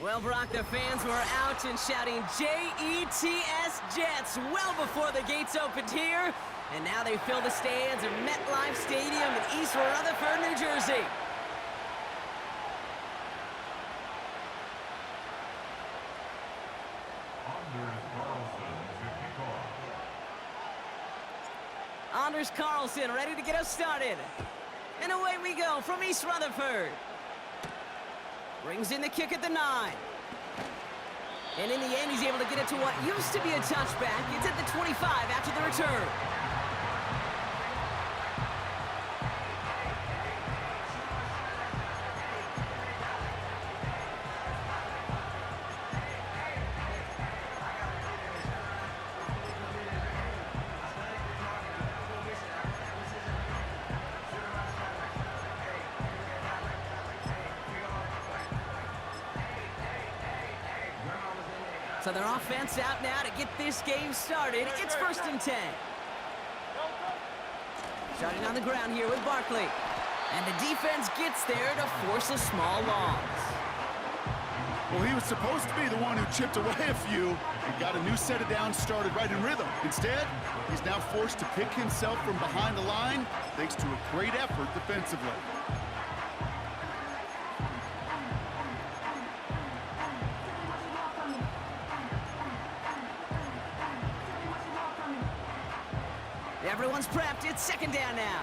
Well, Brock, the fans were out and shouting J-E-T-S Jets well before the gates opened here. And now they fill the stands of MetLife Stadium in East Rutherford, New Jersey. Anders Carlson ready to get us started. And away we go from East Rutherford. Brings in the kick at the 9. And in the end, he's able to get it to what used to be a touchback. It's at the 25 after the return. So their offense out now to get this game started. It's 1st and 10. Starting on the ground here with Barkley. And the defense gets there to force a small loss. Well, he was supposed to be the one who chipped away a few and got a new set of downs started right in rhythm. Instead, he's now forced to pick himself from behind the line thanks to a great effort defensively. Everyone's prepped. It's 2nd down now.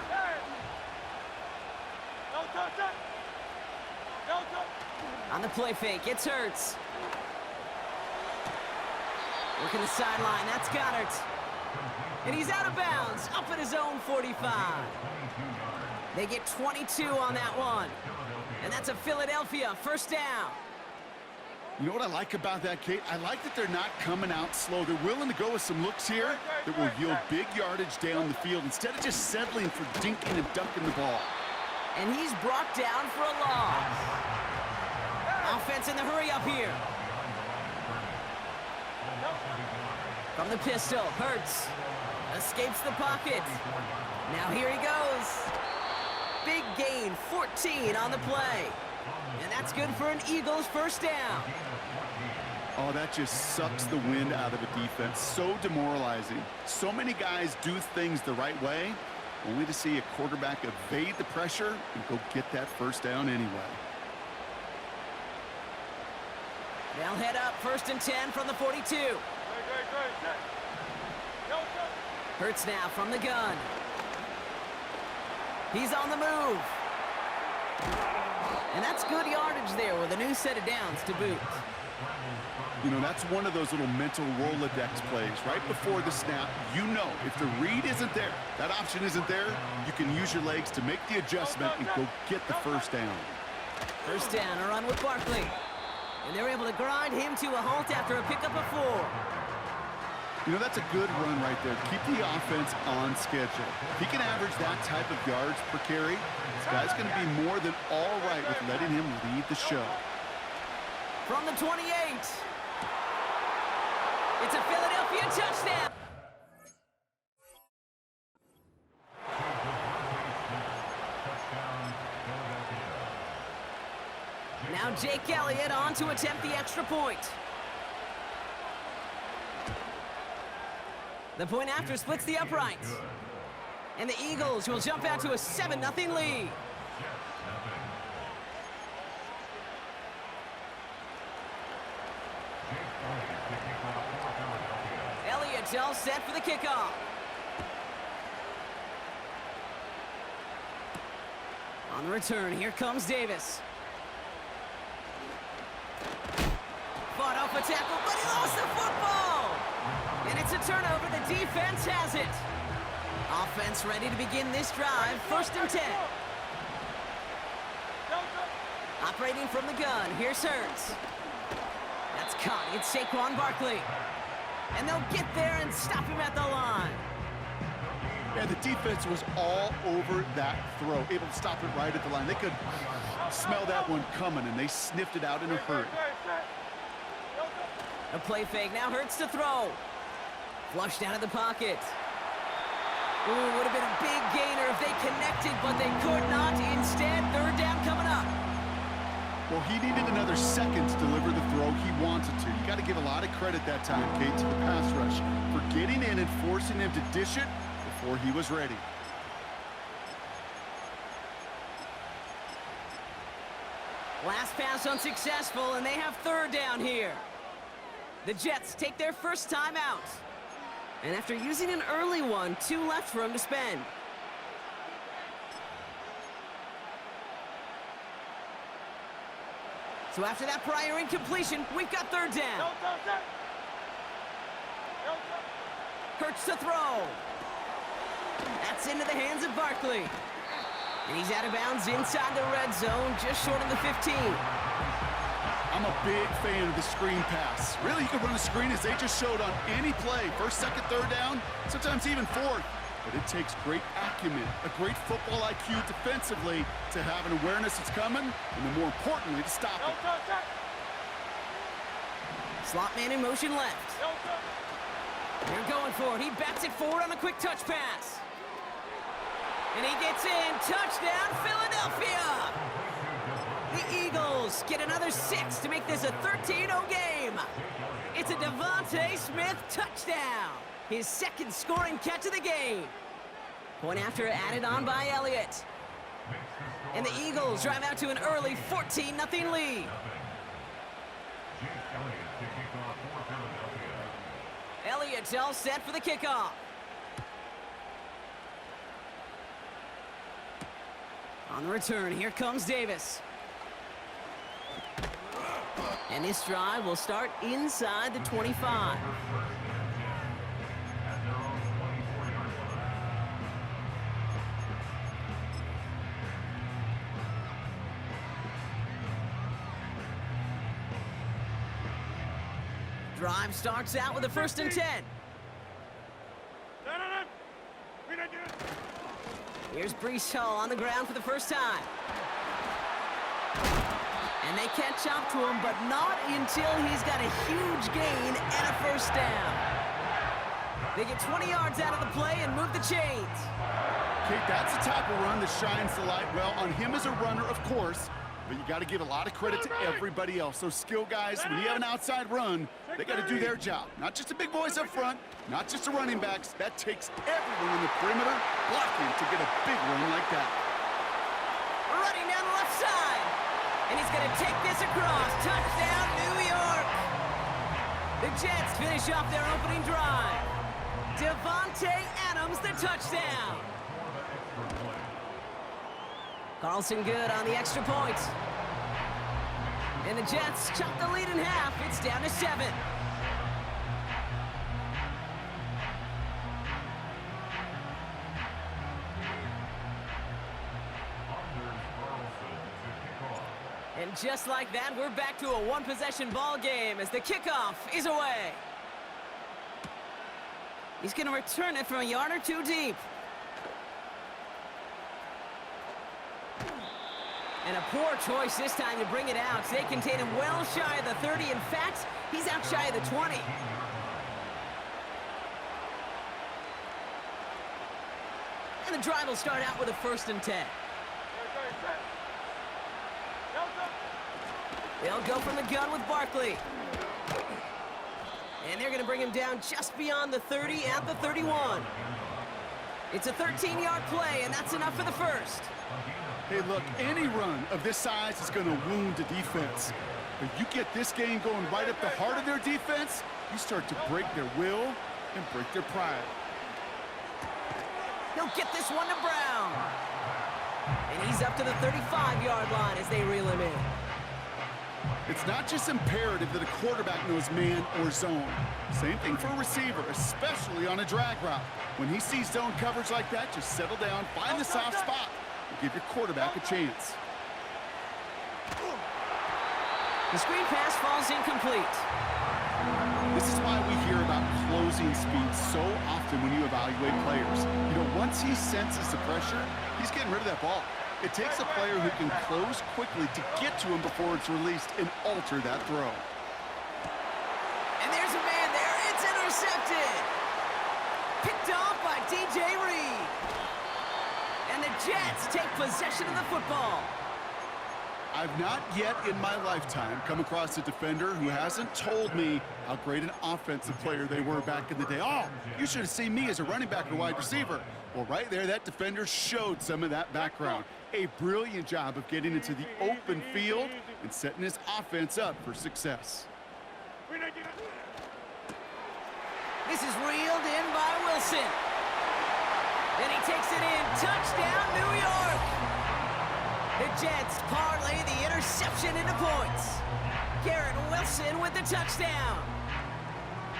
On the play fake, it's Hurts. Working the sideline, that's Goddard. And he's out of bounds, up at his own 45. They get 22 on that one. And that's a Philadelphia 1st down. You know what I like about that, Kate? I like that they're not coming out slow. They're willing to go with some looks here that will yield big yardage down the field instead of just settling for dinking and dunking the ball. And he's brought down for a loss. Offense in the hurry up here. From the pistol, Hurts escapes the pocket. Now here he goes. Big gain, 14 on the play. And that's good for an Eagles 1st down. Oh, that just sucks the wind out of a defense. So demoralizing. So many guys do things the right way, only to see a quarterback evade the pressure and go get that 1st down anyway. They'll head up 1st and 10 from the 42. Hurts now from the gun. He's on the move. And that's good yardage there with a new set of downs to boot. You know, that's one of those little mental Rolodex plays. Right before the snap, you know if the read isn't there, that option isn't there, you can use your legs to make the adjustment and go get the 1st down. 1st down, a run with Barkley. And they're able to grind him to a halt after a pickup of 4. You know, that's a good run right there. Keep the offense on schedule. If he can average that type of yards per carry, this guy's going to be more than all right with letting him lead the show. From the 28. It's a Philadelphia touchdown. Now Jake Elliott on to attempt the extra point. The point after splits the uprights. And the Eagles will jump out to a 7-0 lead. Elliott's all set for the kickoff. On the return, here comes Davis. Fought off a tackle, but he lost the football! And it's a turnover. The defense has it. Offense ready to begin this drive. 1st and 10. Operating from the gun. Here's Hurts. That's caught. It's Saquon Barkley. And they'll get there and stop him at the line. Yeah, the defense was all over that throw, able to stop it right at the line. They could smell that one coming, and they sniffed it out in a hurry. A play fake. Now Hurts to throw. Flushed out of the pocket. Ooh, would have been a big gainer if they connected, but they could not. Instead, 3rd down coming up. Well, he needed another second to deliver the throw. credit that time, Kate, to the pass rush for getting in and forcing him to dish it before he was ready. Last pass unsuccessful, and they have third down here. The Jets take their first time out. And after using an early one, 2 left for him to spend. So after that prior incompletion, we've got third down. Hurts to throw. That's into the hands of Barkley. And he's out of bounds inside the red zone, just short of the 15. I'm a big fan of the screen pass. Really, you can run a screen as they just showed on any play. First, second, third down, sometimes even fourth. But it takes great acumen, a great football IQ defensively to have an awareness it's coming, and then more importantly, to stop it. Slot man in motion left. They're going for it. He bats it forward on a quick touch pass. And he gets in. Touchdown, Philadelphia! The Eagles get another 6 to make this a 13-0 game. It's a Devontae Smith touchdown. His second scoring catch of the game. Point after added on by Elliott. And the Eagles drive out to an early 14-0 lead. Elliott's all set for the kickoff. On the return, here comes Davis. And this drive will start inside the 25. Drive starts out with a 1st and 10. Here's Breece Hall on the ground for the first time. And they catch up to him, but not until he's got a huge gain and a 1st down. They get 20 yards out of the play and move the chains. Kate, that's the type of run that shines the light well on him as a runner, of course, but you got to give a lot of credit to everybody else. Those skill guys, when you have an outside run, they got to do their job. Not just the big boys up front, not just the running backs. That takes everyone in the perimeter blocking to get a big run like that. Running down the left side. And he's going to take this across. Touchdown, New York. The Jets finish off their opening drive. Devontae Adams, the touchdown. Carlson good on the extra point. And the Jets chop the lead in half. It's down to 7. And just like that, we're back to a one-possession ball game as the kickoff is away. He's going to return it from a yard or 2 deep. And a poor choice this time to bring it out. They contain him well shy of the 30. In fact, he's out shy of the 20. And the drive will start out with a 1st and 10. They'll go from the gun with Barkley. And they're going to bring him down just beyond the 30 at the 31. It's a 13-yard play, and that's enough for the 1st. Hey, look, any run of this size is going to wound the defense. But you get this game going right up the heart of their defense, you start to break their will and break their pride. He'll get this one to Brown. And he's up to the 35-yard line as they reel him in. It's not just imperative that a quarterback knows man or zone. Same thing for a receiver, especially on a drag route. When he sees zone coverage like that, just settle down, find the soft spot, and give your quarterback a chance. The screen pass falls incomplete. This is why we hear about closing speed so often when you evaluate players. You know, once he senses the pressure, he's getting rid of that ball. It takes a player who can close quickly to get to him before it's released and alter that throw. And there's a man there. It's intercepted. Picked off by DJ Reed. And the Jets take possession of the football. I've not yet in my lifetime come across a defender who hasn't told me how great an offensive player they were back in the day. Oh, you should have seen me as a running back or wide receiver. Well, right there, that defender showed some of that background. A brilliant job of getting into the open field and setting his offense up for success. This is reeled in by Wilson. Then he takes it in. Touchdown, New York. The Jets parlay the interception into points. Garrett Wilson with the touchdown.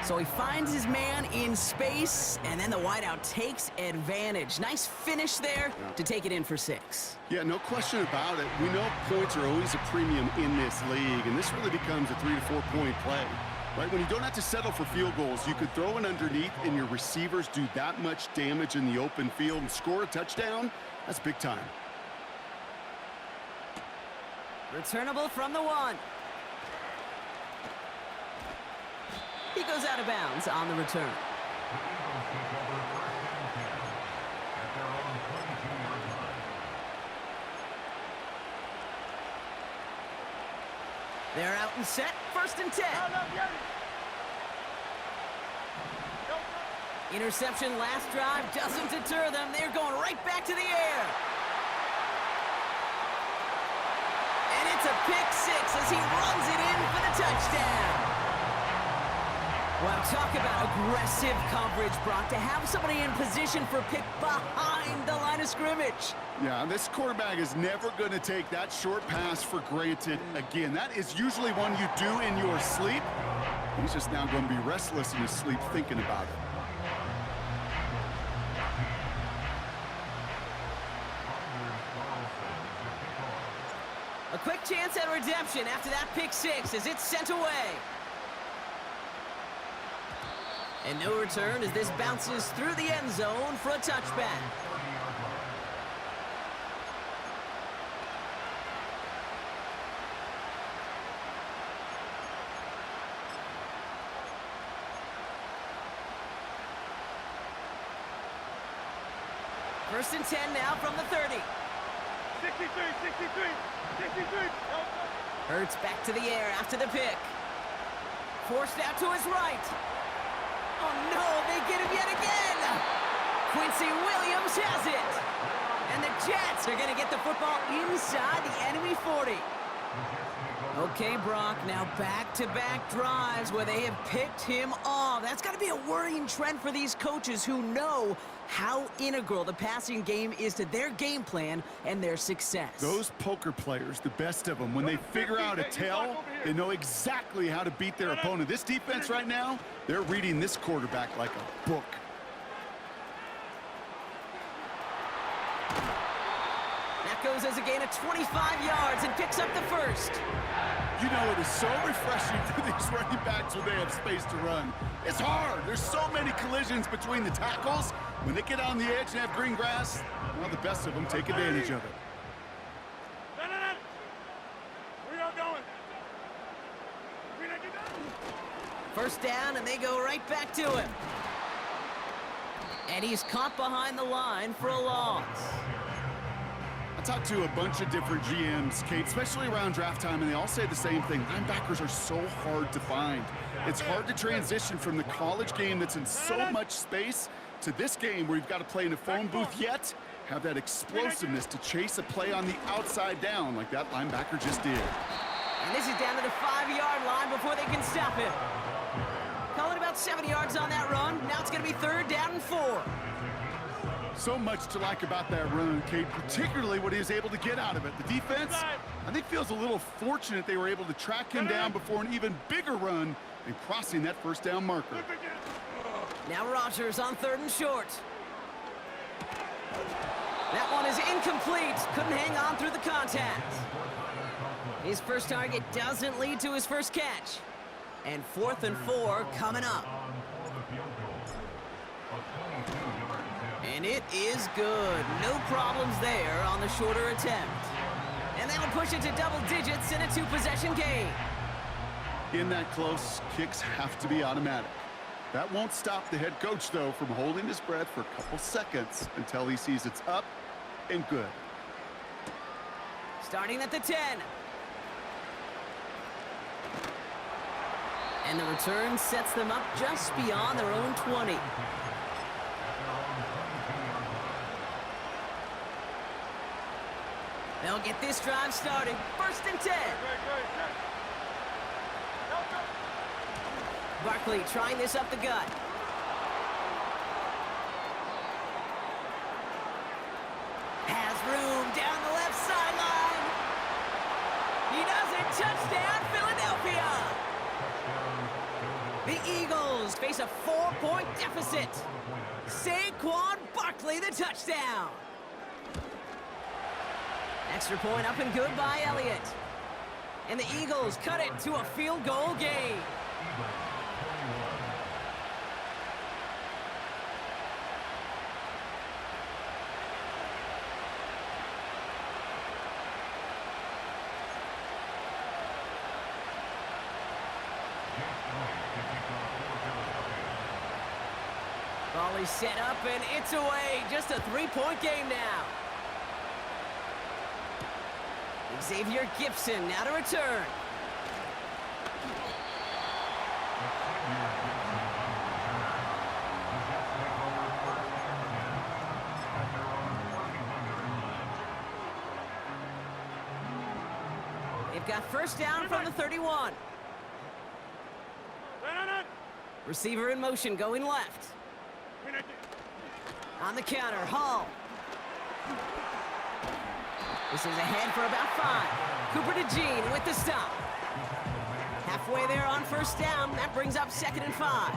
So he finds his man in space, and then the wideout takes advantage. Nice finish there to take it in for 6. Yeah, no question about it. We know points are always a premium in this league, and this really becomes a 3 to 4 point play. Right, when you don't have to settle for field goals, you could throw it underneath and your receivers do that much damage in the open field and score a touchdown. That's big time. Returnable from the 1. He goes out of bounds on the return. They're out and set. 1st and 10. Interception last drive doesn't deter them. They're going right back to the air. And it's a pick 6 as he runs it in for the touchdown. Well, talk about aggressive coverage, Brock, to have somebody in position for a pick behind the line of scrimmage. Yeah, this quarterback is never going to take that short pass for granted again. That is usually one you do in your sleep. He's just now going to be restless in his sleep thinking about it. A quick chance at redemption after that pick 6 as it's sent away. And no return as this bounces through the end zone for a touchback. First and 10 now from the 30. 63. Hurts back to the air after the pick. Forced out to his right. Oh no, they get him yet again. Quincy Williams has it. And the Jets are going to get the football inside the enemy 40. Okay, Brock, now back-to-back drives where they have picked him off. That's got to be a worrying trend for these coaches who know how integral the passing game is to their game plan and their success. Those poker players, the best of them, when they figure out a tell, they know exactly how to beat their opponent. This defense right now, they're reading this quarterback like a book. That goes as a gain of 25 yards and picks up the first. You know, it is so refreshing for these running backs when they have space to run. It's hard. There's so many collisions between the tackles. When they get on the edge and have green grass, well, the best of them take advantage of it. Where y'all going? First down, and they go right back to him. And he's caught behind the line for a loss. I talked to a bunch of different GMs, Kate, especially around draft time, and they all say the same thing. Linebackers are so hard to find. It's hard to transition from the college game that's in so much space to this game where you've got to play in a phone booth yet have that explosiveness to chase a play on the outside down like that linebacker just did. And this is down to the 5-yard line before they can stop him. Calling about 7 yards on that run. Now it's going to be 3rd down and 4. So much to like about that run, Kate, particularly what he was able to get out of it. The defense, I think, feels a little fortunate they were able to track him down before an even bigger run and crossing that first down marker. Now Rodgers on 3rd and short. That one is incomplete. Couldn't hang on through the contact. His first target doesn't lead to his first catch. And 4th and 4 coming up. And it is good. No problems there on the shorter attempt. And that'll push it to double digits in a 2-possession game. In that close, kicks have to be automatic. That won't stop the head coach, though, from holding his breath for a couple seconds until he sees it's up and good. Starting at the 10. And the return sets them up just beyond their own 20. They'll get this drive started. 1st and 10. Barkley trying this up the gut. Has room down the left sideline. He does it. Touchdown, Philadelphia. The Eagles face a 4-point deficit. Saquon Barkley, the touchdown. Extra point up and good by Elliott. And the Eagles cut it to a field goal game. Ball is set up and it's away. Just a 3-point game now. Xavier Gibson now to return. They've got first down from the 31. Receiver in motion going left. On the counter, Hall. This is ahead for about 5. Cooper to Jean with the stop. Halfway there on first down. That brings up 2nd and 5.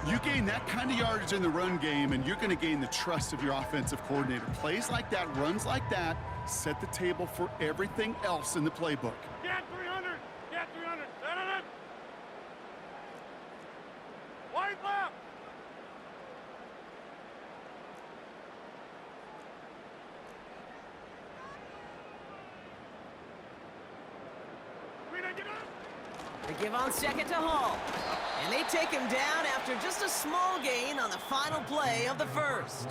You gain that kind of yardage in the run game, and you're going to gain the trust of your offensive coordinator. Plays like that, runs like that, set the table for everything else in the playbook. Get 300. Get 300. Wide left. They give on 2nd to Hall. And they take him down after just a small gain on the final play of the 1st.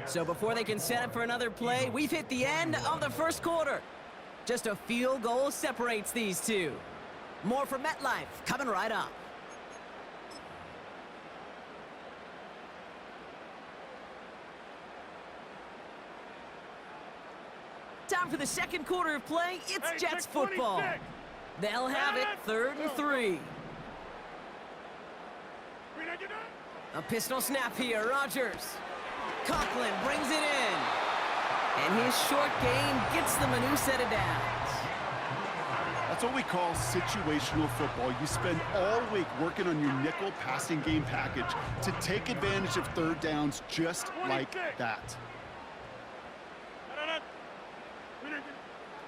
So before they can set up for another play, we've hit the end of the 1st quarter. Just a field goal separates these two. More from MetLife coming right up. Time for the 2nd quarter of play. It's Jets football. They'll have it 3rd and 3. A pistol snap here, Rodgers. Conklin brings it in. And his short gain gets them a new set of downs. That's what we call situational football. You spend all week working on your nickel passing game package to take advantage of 3rd downs just like that.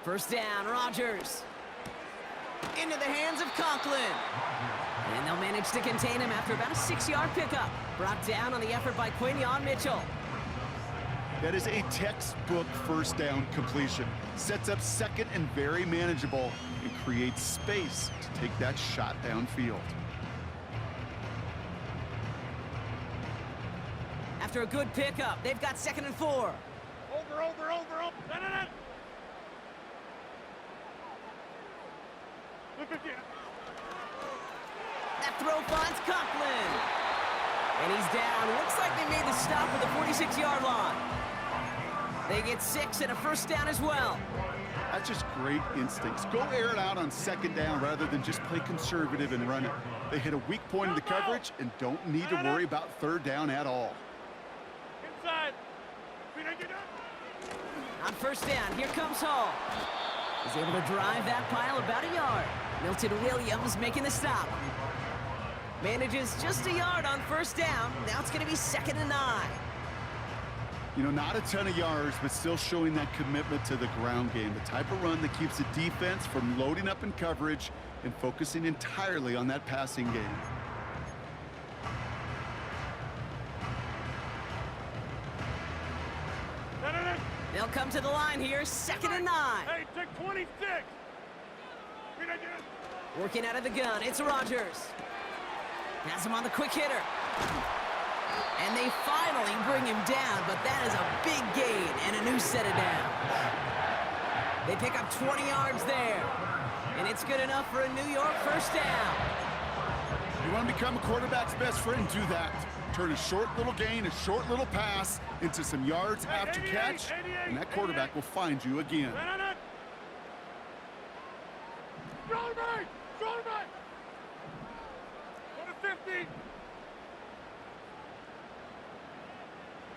First down, Rodgers. Into the hands of Conklin. And they'll manage to contain him after about a 6-yard pickup. Brought down on the effort by Quinion Mitchell. That is a textbook first down completion. Sets up 2nd and very manageable and creates space to take that shot downfield. After a good pickup, they've got 2nd and 4. Over. That throw finds Conklin. And he's down. Looks like they made the stop at the 46-yard line. They get 6 and a first down as well. That's just great instincts. Go air it out on 2nd down rather than just play conservative and run it. They hit a weak point in the coverage and don't need to worry about 3rd down at all. Inside. On first down, here comes Hall. He's able to drive that pile about a yard. Milton Williams making the stop. Manages just a yard on first down. Now it's going to be 2nd and 9. You know, not a ton of yards, but still showing that commitment to the ground game. The type of run that keeps the defense from loading up in coverage and focusing entirely on that passing game. They'll come to the line here, 2nd and 9. Hey, take 26. Working out of the gun, it's Rodgers. Has him on the quick hitter. And they finally bring him down, but that is a big gain and a new set of downs. They pick up 20 yards there. And it's good enough for a New York first down. You want to become a quarterback's best friend? Do that. Turn a short little gain, a short little pass into some yards after catch, and that quarterback will find you again. Shoulder back! Shoulder back! Go to 50.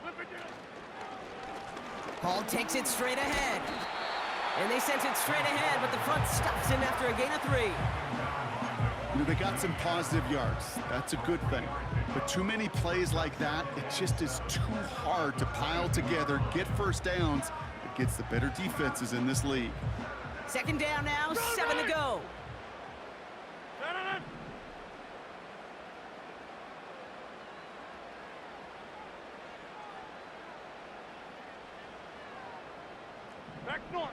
Flip it down. Hall takes it straight ahead. And they sent it straight ahead, but the front stops him after a gain of 3. You know, they got some positive yards. That's a good thing. But too many plays like that, it just is too hard to pile together, get first downs against the better defenses in this league. Second down now, 7 to go. Back north.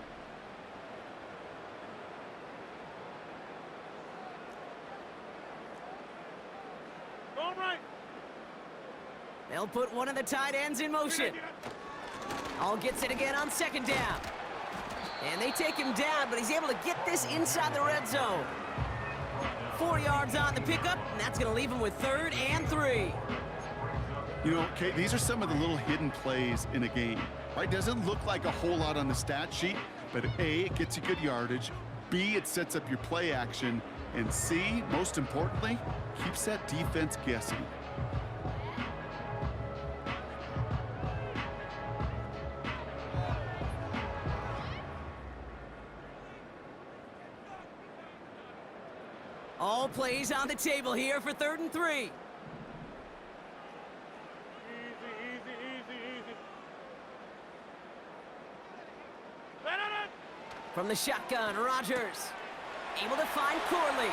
Going right. They'll put one of the tight ends in motion. Hall gets it again on second down. And they take him down, but he's able to get this inside the red zone. 4 yards on the pickup, and that's going to leave him with 3rd and 3. You know, Kate, these are some of the little hidden plays in a game, right? Doesn't look like a whole lot on the stat sheet, but A, it gets you good yardage, B, it sets up your play action, and C, most importantly, keeps that defense guessing. All plays on the table here for 3rd and 3. Easy, easy, easy, easy. From the shotgun, Rodgers. Able to find Corley.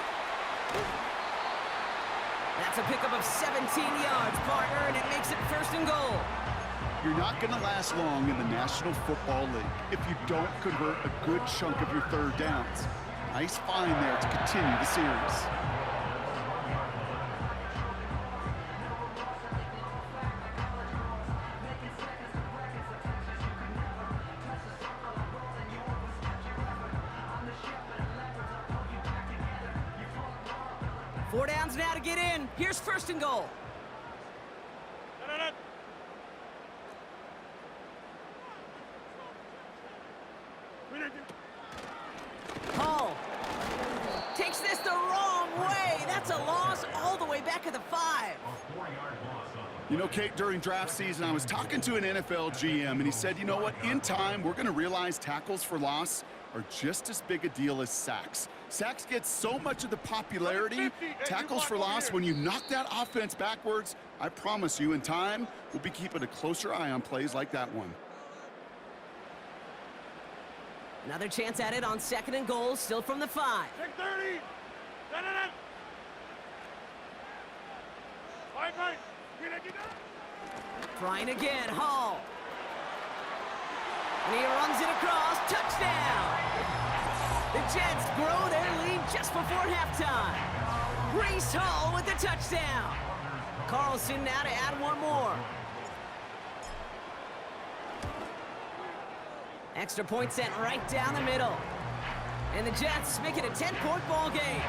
That's a pickup of 17 yards, partner, and it makes it 1st and goal. You're not going to last long in the National Football League if you don't convert a good chunk of your 3rd downs. Nice find there to continue the series. Four downs now to get in. Here's 1st and goal. Hall takes this the wrong way. That's a loss all the way back at the 5. You know, Kate, during draft season, I was talking to an NFL GM, and he said, you know what, in time, we're going to realize tackles for loss are just as big a deal as sacks. Sacks get so much of the popularity. Tackles for loss, when you knock that offense backwards, I promise you, in time, we'll be keeping a closer eye on plays like that one. Another chance at it on 2nd and goal, still from the 5. Take 30. Right. Trying again, Hall. And he runs it across, touchdown! The Jets grow their lead just before halftime. Breece Hall with the touchdown. Carlson now to add one more. Extra point sent right down the middle. And the Jets make it a 10-point ball game.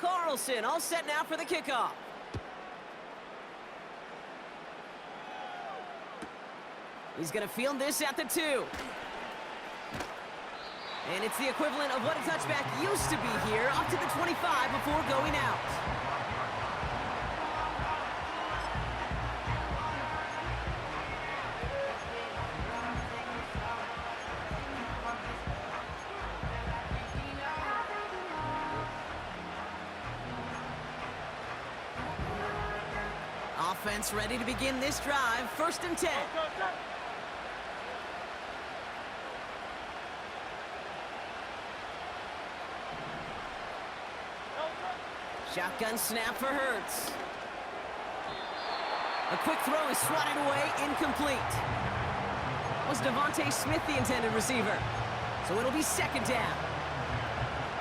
Carlson all set now for the kickoff. He's going to field this at the 2. And it's the equivalent of what a touchback used to be here, up to the 25 before going out. Offense ready to begin this drive, 1st and 10. Shotgun snap for Hurts. A quick throw is swatted away, incomplete. Was Devontae Smith the intended receiver? So it'll be 2nd down.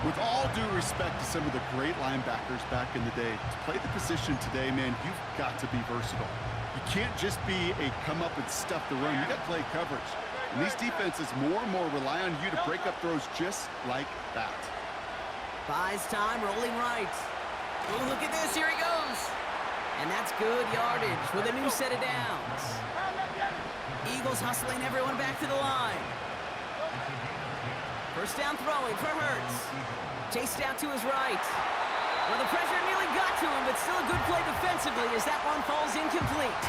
With all due respect to some of the great linebackers back in the day, to play the position today, man, you've got to be versatile. You can't just be a come up and stuff the run. You got to play coverage. And these defenses more and more rely on you to break up throws just like that. Buys time, rolling right. Oh, look at this, here he goes. And that's good yardage with a new set of downs. Eagles hustling everyone back to the line. First down throwing for Hurts. Chased out to his right. Well, the pressure nearly got to him, but still a good play defensively as that one falls incomplete.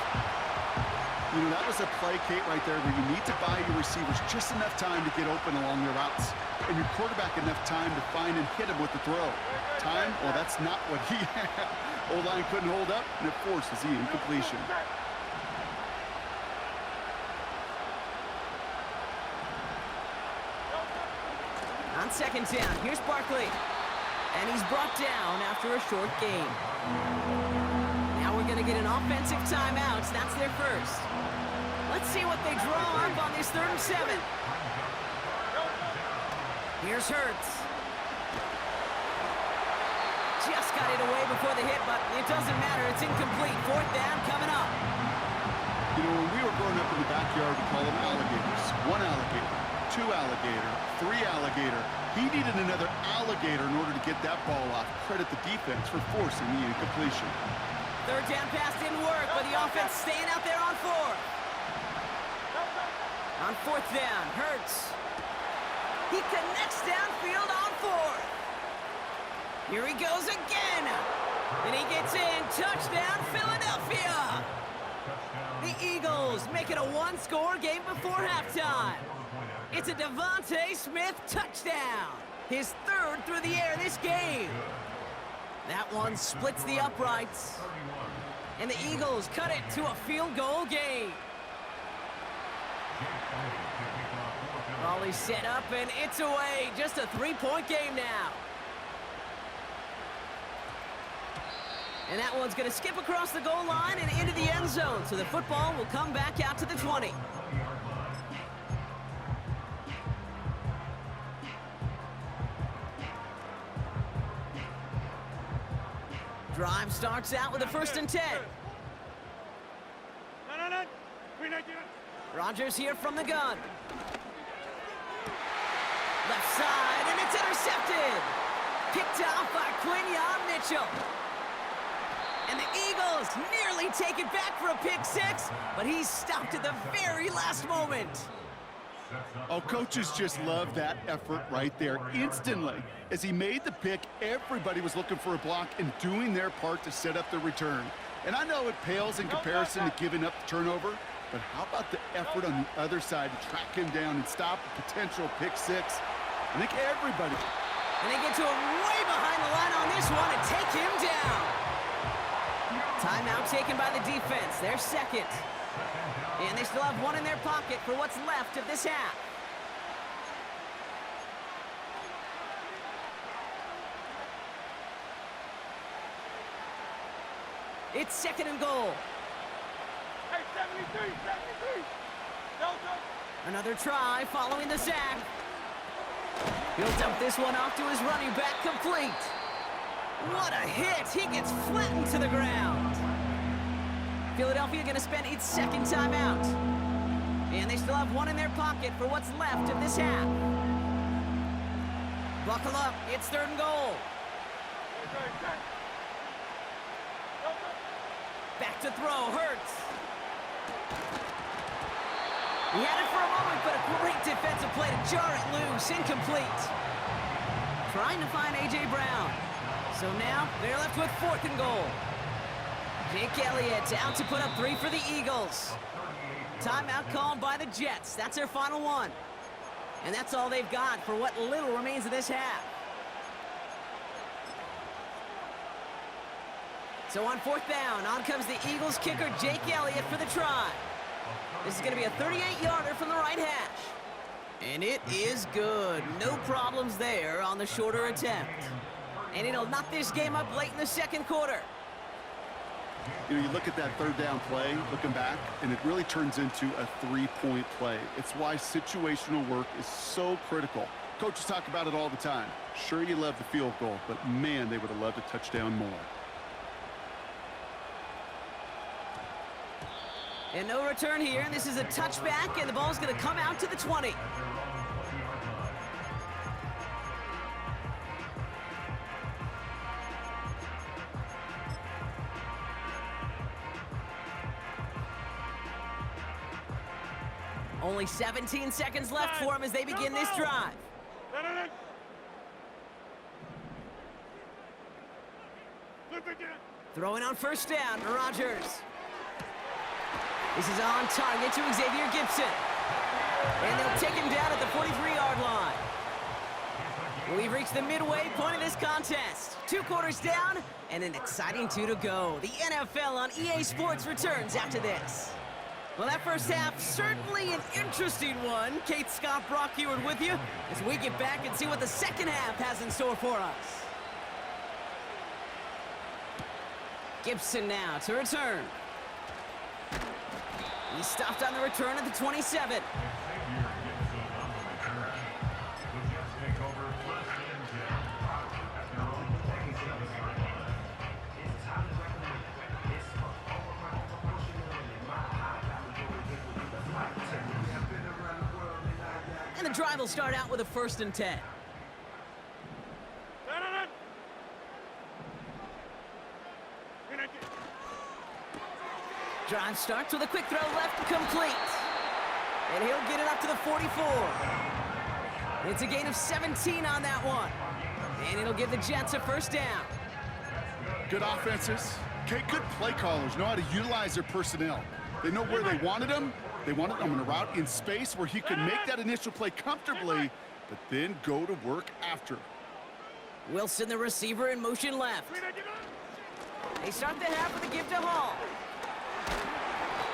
You know, that was a play, Kate, right there where you need to buy your receivers just enough time to get open along their routes. And your quarterback enough time to find and hit him with the throw. Time? Well, that's not what he had. O-line couldn't hold up, and it forces the incompletion. On second down, here's Barkley. And he's brought down after a short gain. Now we're going to get an offensive timeout. That's their first. Let's see what they draw up on this 3rd and 7. Here's Hurts. Just got it away before the hit, but it doesn't matter. It's incomplete. 4th down coming up. You know, when we were growing up in the backyard, we call them alligators. 1 alligator, 2 alligator, 3 alligator. He needed another alligator in order to get that ball off. Credit the defense for forcing the incompletion. 3rd down pass didn't work, but the offense staying out there on 4th. On 4th down, Hurts. He connects downfield on 4th. Here he goes again. And he gets in. Touchdown, Philadelphia. The Eagles make it a 1-score game before halftime. It's a Devontae Smith touchdown. His 3rd through the air this game. That one splits the uprights. And the Eagles cut it to a field goal game. Raleigh set up, and it's away. Just a 3-point game now. And that one's going to skip across the goal line and into the end zone. So the football will come back out to the 20. Drive starts out with a 1st and 10. Rodgers here from the gun. Left side, and it's intercepted. Picked off by Quinyon Mitchell. And the Eagles nearly take it back for a pick 6, but he's stopped at the very last moment. Oh, coaches just love that effort right there. Instantly, as he made the pick, everybody was looking for a block and doing their part to set up the return. And I know it pales in comparison to giving up the turnover, but how about the effort on the other side to track him down and stop a potential pick 6? I think everybody. And they get to him way behind the line on this one and take him down. Timeout taken by the defense. Their 2nd. And they still have 1 in their pocket for what's left of this half. It's 2nd and goal. Hey, 73. Another try following the sack. He'll dump this one off to his running back, complete. What a hit! He gets flattened to the ground. Philadelphia going to spend its 2nd timeout. And they still have 1 in their pocket for what's left of this half. Buckle up, it's 3rd and goal. Back to throw, Hurts. He had it for a moment, but a great defensive play to jar it loose, incomplete. Trying to find A.J. Brown. So now they're left with 4th and goal. Jake Elliott out to put up 3 for the Eagles. Timeout called by the Jets. That's their final one. And that's all they've got for what little remains of this half. So on 4th down, on comes the Eagles kicker, Jake Elliott, for the try. This is going to be a 38-yarder from the right hash. And it is good. No problems there on the shorter attempt. And it'll knock this game up late in the 2nd quarter. You know, you look at that 3rd down play, looking back, and it really turns into a 3-point play. It's why situational work is so critical. Coaches talk about it all the time. Sure, you love the field goal, but man, they would have loved a touchdown more. And no return here. This is a touchback, and the ball's going to come out to the 20. Only 17 seconds left for him as they begin this drive. Throwing on first down, Rodgers. This is on target to Xavier Gibson. And they'll take him down at the 43-yard line. We've reached the midway point of this contest. 2 quarters down and an exciting 2 to go. The NFL on EA Sports returns after this. Well, that first half, certainly an interesting one. Kate, Scott, Brock Heward with you as we get back and see what the second half has in store for us. Gibson now to return. He stopped on the return at the 27. And the drive will start out with a 1st and 10. Drive starts with a quick throw left, complete. And he'll get it up to the 44. It's a gain of 17 on that one. And it'll give the Jets a 1st down. Good offenses. Okay, good play callers know how to utilize their personnel. They know where they wanted them. They wanted them on a route in space where he could make that initial play comfortably, but then go to work after. Wilson, the receiver, in motion left. They start the half with a give to Hall.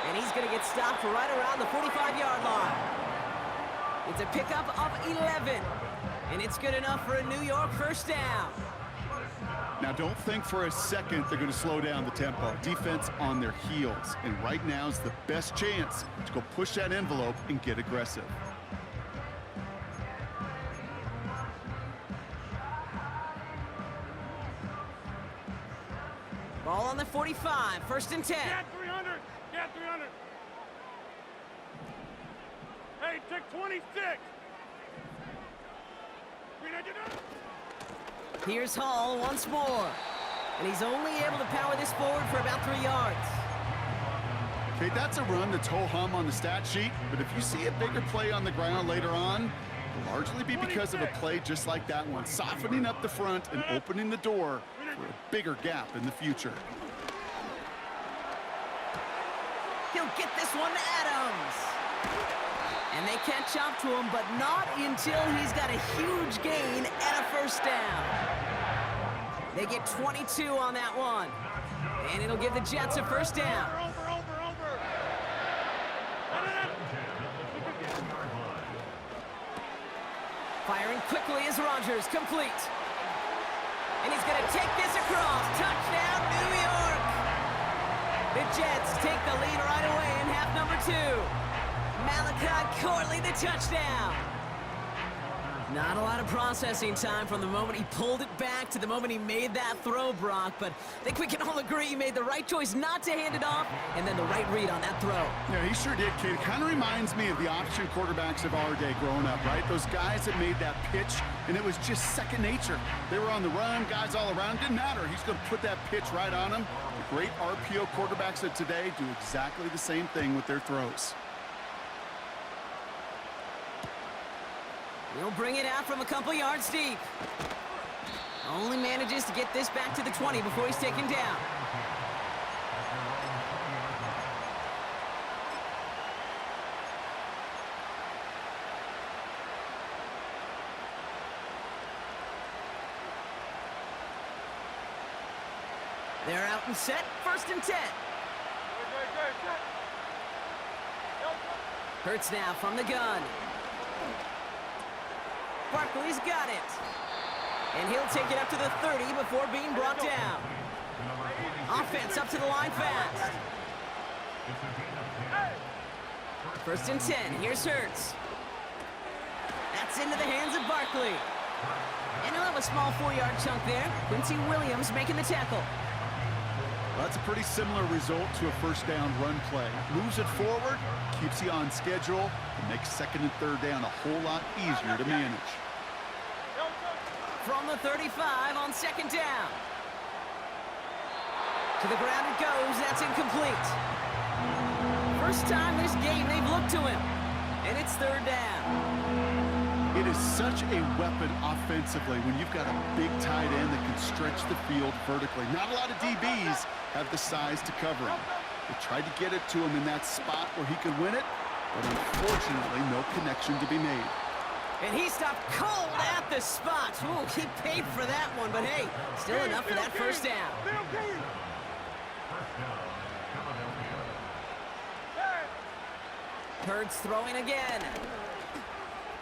And he's going to get stopped right around the 45-yard line. It's a pickup of 11. And it's good enough for a New York 1st down. Now, don't think for a second they're going to slow down the tempo. Defense on their heels. And right now is the best chance to go push that envelope and get aggressive. Ball on the 45, 1st and 10. Get 300. Get 300. Hey, take 26. Here's Hall once more. And he's only able to power this forward for about 3 yards. Okay, that's a run that's ho-hum on the stat sheet, but if you see a bigger play on the ground later on, it'll largely be because of a play just like that one, softening up the front and opening the door for a bigger gap in the future. He'll get this one to Adams. And they catch up to him, but not until he's got a huge gain and a 1st down. They get 22 on that one. And it'll give the Jets a 1st down. Over. Firing quickly is Rodgers, complete. And he's going to take this across. Touchdown, New York. The Jets take the lead right away in half number 2. Malachi Corley, the touchdown. Not a lot of processing time from the moment he pulled it back to the moment he made that throw, Brock, but I think we can all agree he made the right choice not to hand it off, and then the right read on that throw. Yeah, he sure did, Kate. It kind of reminds me of the option quarterbacks of our day growing up, right? Those guys that made that pitch, and it was just second nature. They were on the run, guys all around. Didn't matter. He's going to put that pitch right on them. The great RPO quarterbacks of today do exactly the same thing with their throws. He'll bring it out from a couple yards deep. Only manages to get this back to the 20 before he's taken down. They're out and set, 1st and 10. Hurts now from the gun. Barkley's got it. And he'll take it up to the 30 before being brought down. Offense up to the line fast. 1st and 10. Here's Hurts. That's into the hands of Barkley. And he'll have a small 4-yard chunk there. Quincy Williams making the tackle. Well, that's a pretty similar result to a first down run play. Moves it forward, keeps you on schedule, and makes second and third down a whole lot easier to manage. From the 35 on second down. To the ground it goes. That's incomplete. First time this game they've looked to him. And it's third down. It is such a weapon offensively when you've got a big tight end that can stretch the field vertically. Not a lot of DBs have the size to cover him. They tried to get it to him in that spot where he could win it, but unfortunately no connection to be made. And he stopped cold at the spot. Ooh, he paid for that one, but hey, still enough for that first down. Hurts throwing again.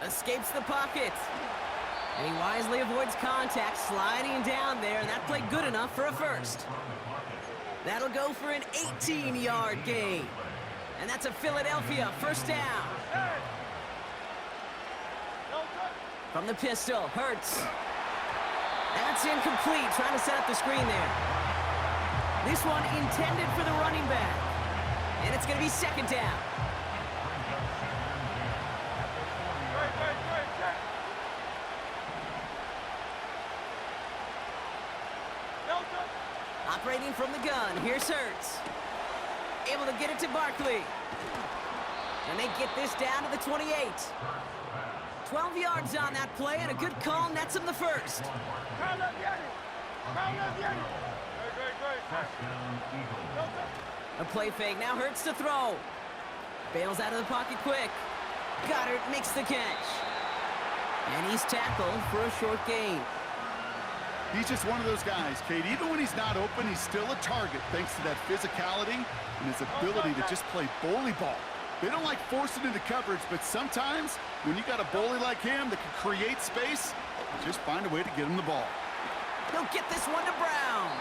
Escapes the pocket. And he wisely avoids contact, sliding down there, and that played good enough for a first. That'll go for an 18-yard gain. And that's a Philadelphia first down. From the pistol, Hurts. That's incomplete, trying to set up the screen there. This one intended for the running back. And it's going to be second down. Operating from the gun, here's Hurts. Able to get it to Barkley. And they get this down to the 28. 12 yards on that play, and a good call nets him the first. A play fake, now Hurts to throw. Bails out of the pocket quick. Goddard makes the catch. And he's tackled for a short gain. He's just one of those guys, Kate. Even when he's not open, he's still a target thanks to that physicality and his ability to just play bully ball. They don't like forcing into coverage, but sometimes when you got a bully like him that can create space, just find a way to get him the ball. He'll get this one to Brown.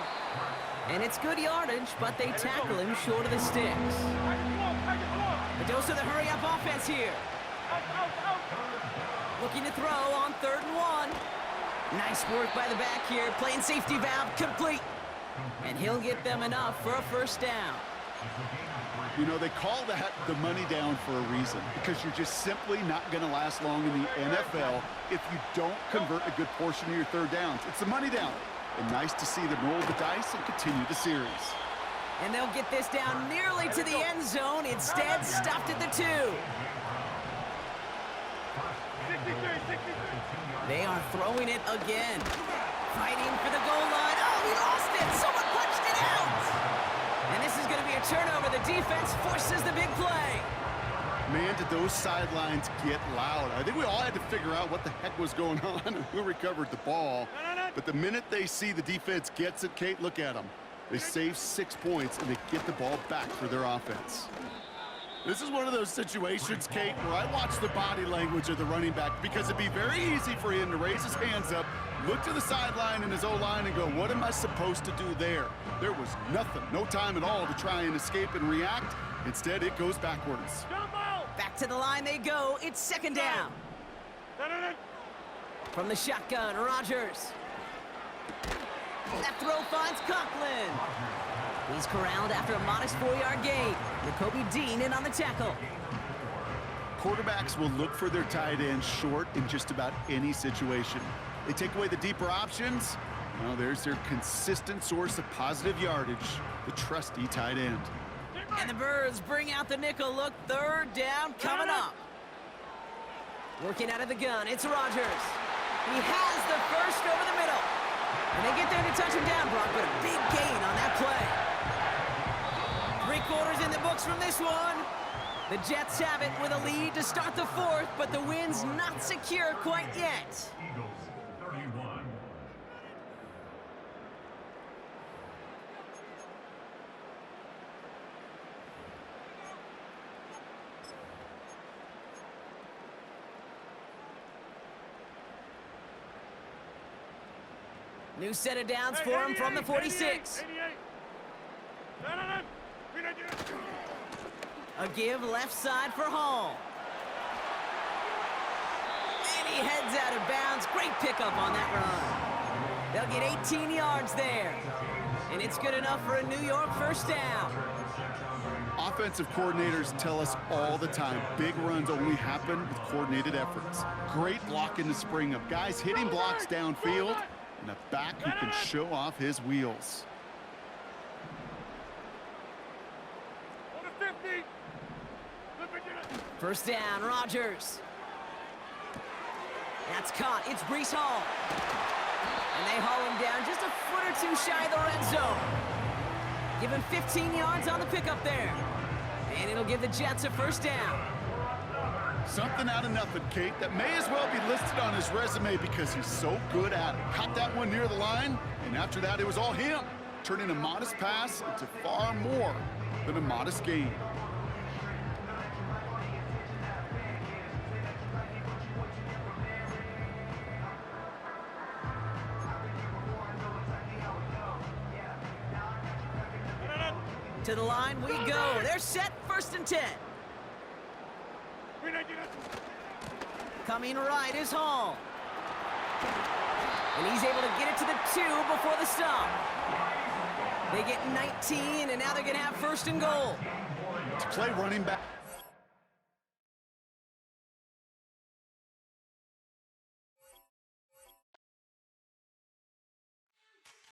And it's good yardage, but they tackle him short of the sticks. A dose of the hurry-up offense here. Looking to throw on 3rd and 1. Nice work by the back here, playing safety valve complete. And he'll get them enough for a first down. You know, they call that the money down for a reason, because you're just simply not going to last long in the NFL if you don't convert a good portion of your third downs. It's the money down. And nice to see them roll the dice and continue the series. And they'll get this down nearly to the end zone. Instead, stopped at the 2. They are throwing it again. Fighting for the goal line. Oh, he lost it. Someone punched it out. And this is going to be a turnover. The defense forces the big play. Man, did those sidelines get loud. I think we all had to figure out what the heck was going on and who recovered the ball. But the minute they see the defense gets it, Kate, look at them. They save 6 points, and they get the ball back for their offense. This is one of those situations, Kate, where I watch the body language of the running back, because it'd be very easy for him to raise his hands up, look to the sideline in his O-line and go, what am I supposed to do there? There was nothing, no time at all to try and escape and react. Instead, it goes backwards. Back to the line they go. It's second down. From the shotgun, Rodgers. That throw finds Conklin. He's corralled after a modest 4-yard gain. Nakobe Dean in on the tackle. Quarterbacks will look for their tight end short in just about any situation. They take away the deeper options. Well, there's their consistent source of positive yardage, the trusty tight end. And the Birds bring out the nickel look. Third down coming up. Working out of the gun, it's Rodgers. He has the first over the middle. And they get there to touch him down, Brock, but a big gain on that play. 3 quarters in the books from this one. The Jets have it with a lead to start the 4th, but the win's not secure quite yet. Eagles 31. New set of downs for him from the 46. A give left side for Hall. And he heads out of bounds. Great pickup on that run. They'll get 18 yards there. And it's good enough for a New York first down. Offensive coordinators tell us all the time, big runs only happen with coordinated efforts. Great block in the spring of guys hitting blocks downfield and a back who can show off his wheels. First down, Rodgers. That's caught. It's Breece Hall. And they haul him down just a foot or two shy of the red zone. Give him 15 yards on the pickup there. And it'll give the Jets a first down. Something out of nothing, Kate, that may as well be listed on his resume because he's so good at it. Caught that one near the line, and after that, it was all him, turning a modest pass into far more than a modest gain. To the line we go. They're set, 1st and 10. Coming right is Hall. And he's able to get it to the 2 before the stop. They get 19, and now they're going to have 1st and goal. To play running back